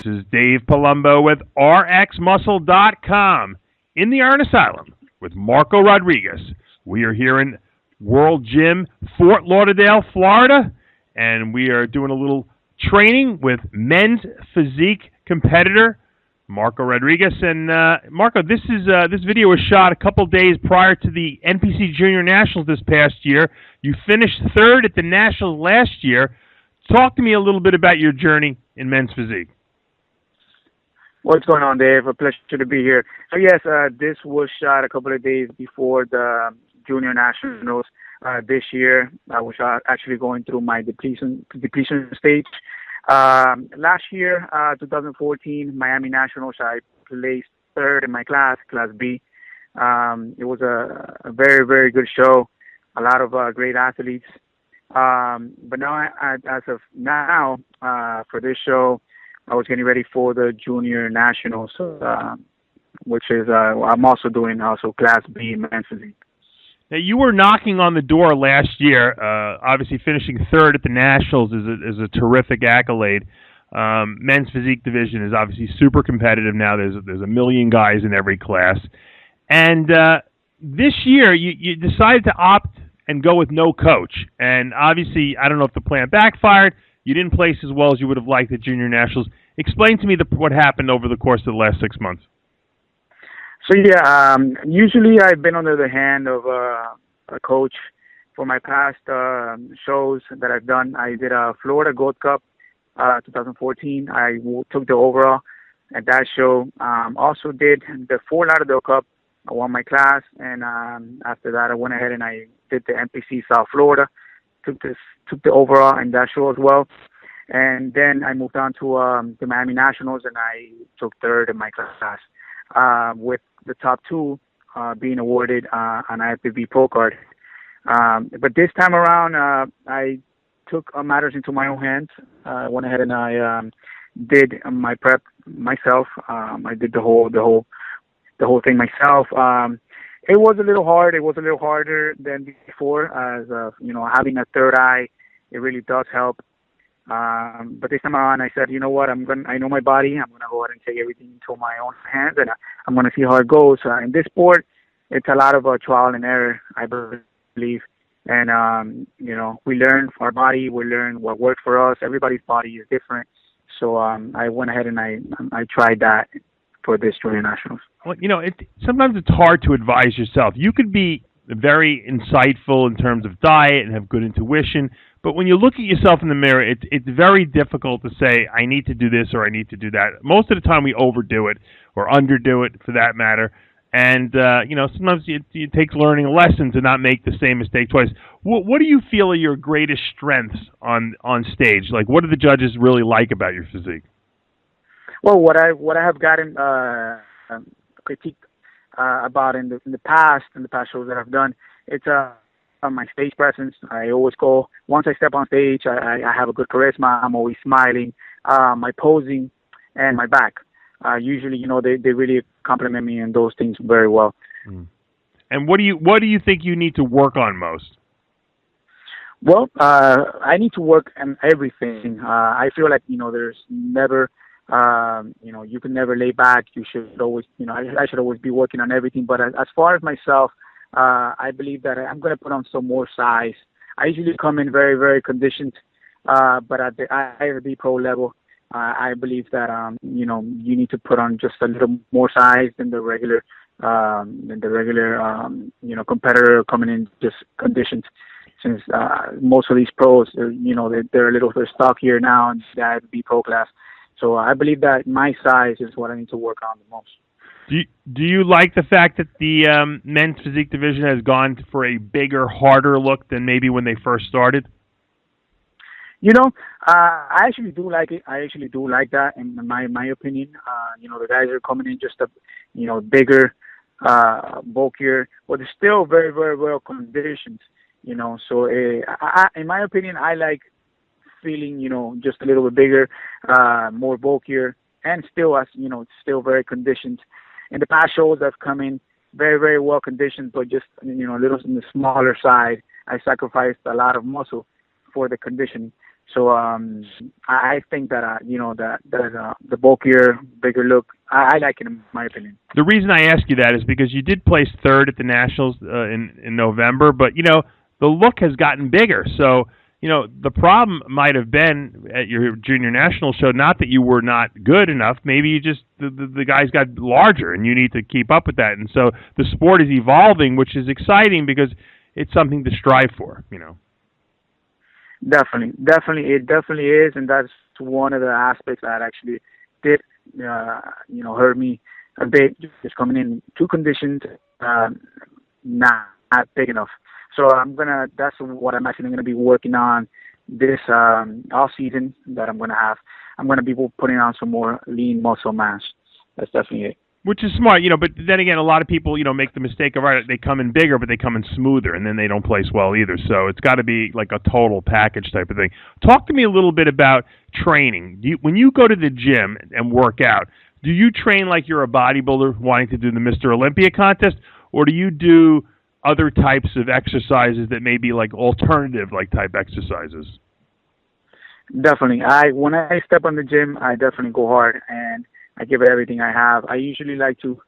is Dave Palumbo with RxMuscle.com in the Iron Asylum with Marco Rodriguez. We are here in World Gym, Fort Lauderdale, Florida, and we are doing a little training with men's physique competitor Marco Rodriguez. And Marco, this video was shot a couple days prior to the NPC Junior Nationals this past year. You finished third at the Nationals last year. Talk to me a little bit about your journey in men's physique. What's going on, Dave? A pleasure to be here. So yes, this was shot a couple of days before the Junior Nationals this year. I was actually going through my depletion stage. Last year, 2014, Miami Nationals, I placed third in my class B. It was a very, very good show. A lot of great athletes. But now, as of now, for this show, I was getting ready for the Junior Nationals, which is I'm also doing Class B men's physique. Now, you were knocking on the door last year. Obviously, finishing third at the Nationals is a terrific accolade. Men's physique division is obviously super competitive now. There's a million guys in every class, and this year you decided to opt and go with no coach. And obviously, I don't know if the plan backfired. You didn't place as well as you would have liked at Junior Nationals. Explain to me what happened over the course of the last 6 months. So yeah, usually I've been under the hand of a coach for my past shows that I've done. I did a Florida Gold Cup 2014. I took the overall at that show. Also did the Fort Lauderdale Cup. I won my class, and after that I went ahead and I did the NPC South Florida. Took the overall in that show as well. And then I moved on to the Miami Nationals, and I took third in my class, with the top two being awarded an IFBB Pro card. But this time around, I took matters into my own hands. I went ahead and I did my prep myself. I did the whole thing myself. It was a little hard. It was a little harder than before, as having a third eye, it really does help. But this time around, I said, you know what? I know my body. I'm gonna go ahead and take everything into my own hands, and I'm gonna see how it goes. In this sport, it's a lot of trial and error, I believe. And we learn our body. We learn what works for us. Everybody's body is different. So I went ahead and I tried that for this Junior Nationals. Well, sometimes it's hard to advise yourself. You could be very insightful in terms of diet and have good intuition, but when you look at yourself in the mirror, it's very difficult to say, I need to do this or I need to do that. Most of the time we overdo it or underdo it, for that matter. And, sometimes it takes learning a lesson to not make the same mistake twice. What do you feel are your greatest strengths on stage? Like, what do the judges really like about your physique? Well, what I have gotten critique about in the past shows that I've done, it's on my stage presence. I always go, once I step on stage, I have a good charisma. I'm always smiling. My posing and my back. Usually, they really compliment me in those things very well. Mm. And what do you think you need to work on most? Well, I need to work on everything. I feel like there's never. You can never lay back. You should always, I should always be working on everything. But as far as myself, I believe that I'm going to put on some more size. I usually come in very, very conditioned, but at the IFBB Pro level, I believe that you need to put on just a little more size than the regular competitor coming in just conditioned. Since most of these pros, they're a little bit stockier now in the IFBB Pro class. So I believe that my size is what I need to work on the most. Do you like the fact that the men's physique division has gone for a bigger, harder look than maybe when they first started? I actually do like it. I actually do like that, in my opinion. The guys are coming in just bigger, bulkier, but they're still very, very well conditioned. So in my opinion, I like feeling, just a little bit bigger, more bulkier, and still, still very conditioned. In the past shows, I've come in very, very well conditioned, but just, a little on the smaller side. I sacrificed a lot of muscle for the conditioning. So I think that that the bulkier, bigger look, I like it in my opinion. The reason I ask you that is because you did place third at the Nationals in November, but the look has gotten bigger. So the problem might have been at your junior national show, not that you were not good enough. Maybe you just the guys got larger, and you need to keep up with that. And so the sport is evolving, which is exciting because it's something to strive for. It definitely is, and that's one of the aspects that actually did, hurt me a bit. Just coming in too conditioned, not big enough. So that's what I'm actually gonna be working on this off season. That I'm gonna be putting on some more lean muscle mass. That's definitely it. Which is smart, but then again, a lot of people, make the mistake of, they come in bigger, but they come in smoother, and then they don't place well either. So it's got to be like a total package type of thing. Talk to me a little bit about training. When you go to the gym and work out, do you train like you're a bodybuilder wanting to do the Mr. Olympia contest, or do you do other types of exercises that may be like alternative like type exercises? Definitely. When I step on the gym, I definitely go hard, and I give it everything I have. I usually like to,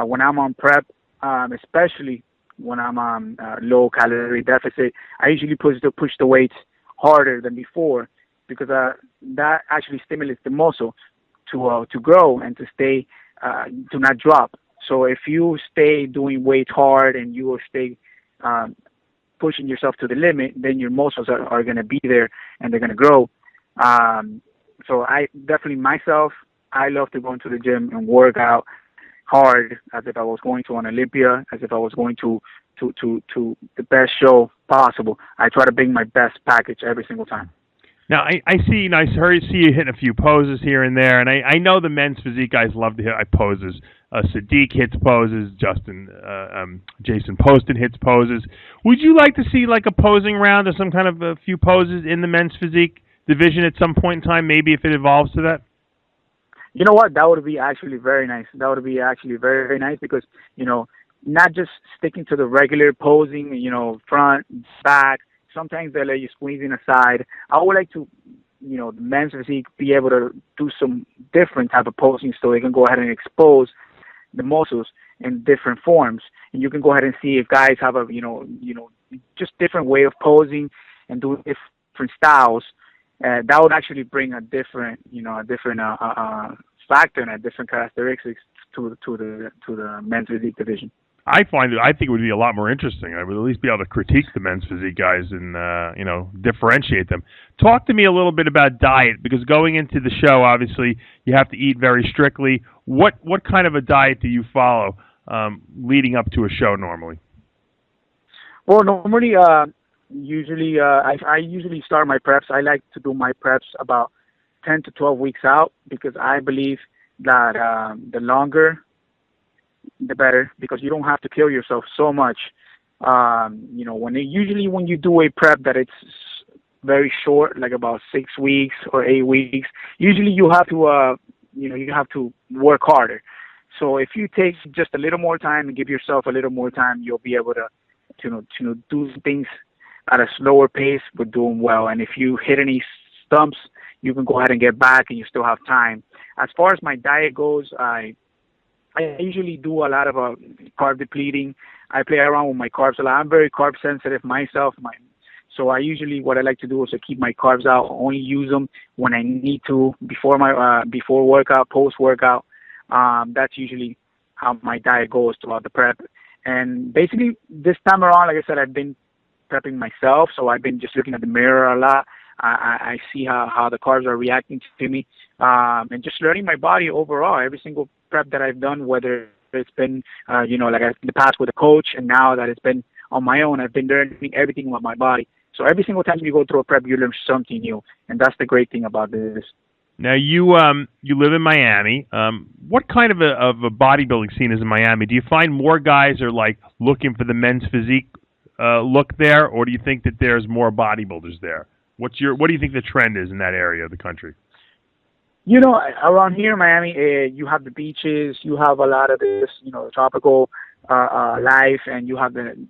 when I'm on prep, especially when I'm on low calorie deficit, I usually push the weights harder than before, because that actually stimulates the muscle to grow and to stay to not drop. So if you stay doing weights hard and you will stay pushing yourself to the limit, then your muscles are going to be there and they're going to grow. So I definitely I love to go into the gym and work out hard as if I was going to an Olympia, as if I was going to the best show possible. I try to bring my best package every single time. Now, I see, I see you hitting a few poses here and there, and I know the men's physique guys love to hit poses. Physique hits poses. Jason Poston hits poses. Would you like to see like a posing round or some kind of a few poses in the men's physique division at some point in time, maybe if it evolves to that? You know what? That would be actually very nice. That would be actually very, very nice because, not just sticking to the regular posing, front, back. Sometimes they let you squeeze in a side. I would like to, the men's physique be able to do some different type of posing so they can go ahead and expose the muscles in different forms. And you can go ahead and see if guys have a, just different way of posing and doing different styles. That would actually bring a different factor and a different characteristics to the men's physique division. I think it would be a lot more interesting. I would at least be able to critique the men's physique guys and differentiate them. Talk to me a little bit about diet, because going into the show, obviously you have to eat very strictly. What kind of a diet do you follow leading up to a show normally? Well, normally. I usually start my preps. I like to do my preps about 10 to 12 weeks out, because I believe that the longer, the better, because you don't have to kill yourself so much. When you do a prep that it's very short, like about 6 weeks or 8 weeks, usually you have to work harder. So if you take just a little more time and give yourself a little more time, you'll be able to do things at a slower pace, but doing well. And if you hit any stumps, you can go ahead and get back, and you still have time. As far as my diet goes, I usually do a lot of carb depleting. I play around with my carbs a lot. I'm very carb sensitive myself. So what I like to do is to keep my carbs out. Only use them when I need to, before workout, post workout. That's usually how my diet goes throughout the prep. And basically, this time around, like I said, I've been prepping myself, so I've been just looking at the mirror a lot. I see how the carbs are reacting to me, and just learning my body overall. Every single prep that I've done, whether it's been in the past with a coach, and now that it's been on my own, I've been learning everything about my body. So every single time you go through a prep, you learn something new, and that's the great thing about this. Now you live in Miami. What kind of a bodybuilding scene is in Miami? Do you find more guys are like looking for the men's physique look there, or do you think that there's more bodybuilders there? What do you think the trend is in that area of the country? Around here in Miami, you have the beaches, you have a lot of this, tropical life, and you have in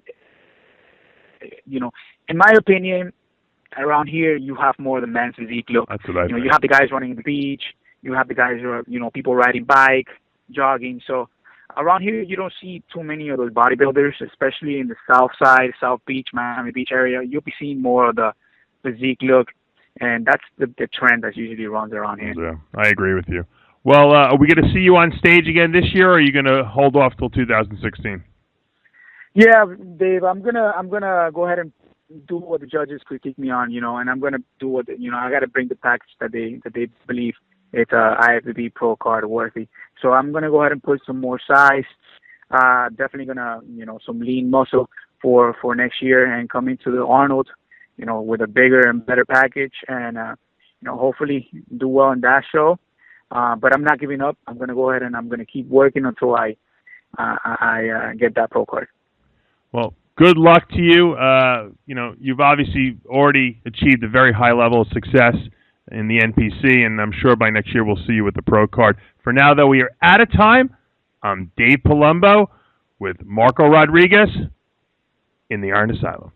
my opinion, around here you have more of the men's physique look. That's what I think. You have the guys running the beach, you have the guys who are, people riding bike, jogging. So around here you don't see too many of those bodybuilders, especially in the South Side, South Beach, Miami Beach area. You'll be seeing more of the physique look, and that's the trend that usually runs around here. Yeah, I agree with you. Well, are we going to see you on stage again this year, or are you going to hold off till 2016? Yeah, Dave, I'm gonna go ahead and do what the judges critique me on, and I'm gonna do what I got to bring the package that they believe it's IFBB Pro card worthy. So I'm gonna go ahead and put some more size. Definitely gonna some lean muscle for next year and come into the Arnold, with a bigger and better package, and hopefully do well in that show. But I'm not giving up. I'm gonna go ahead and I'm gonna keep working until I get that pro card. Well, good luck to you. You've obviously already achieved a very high level of success in the NPC, and I'm sure by next year we'll see you with the pro card. For now, though, we are out of time. I'm Dave Palumbo with Marco Rodriguez in the Iron Asylum.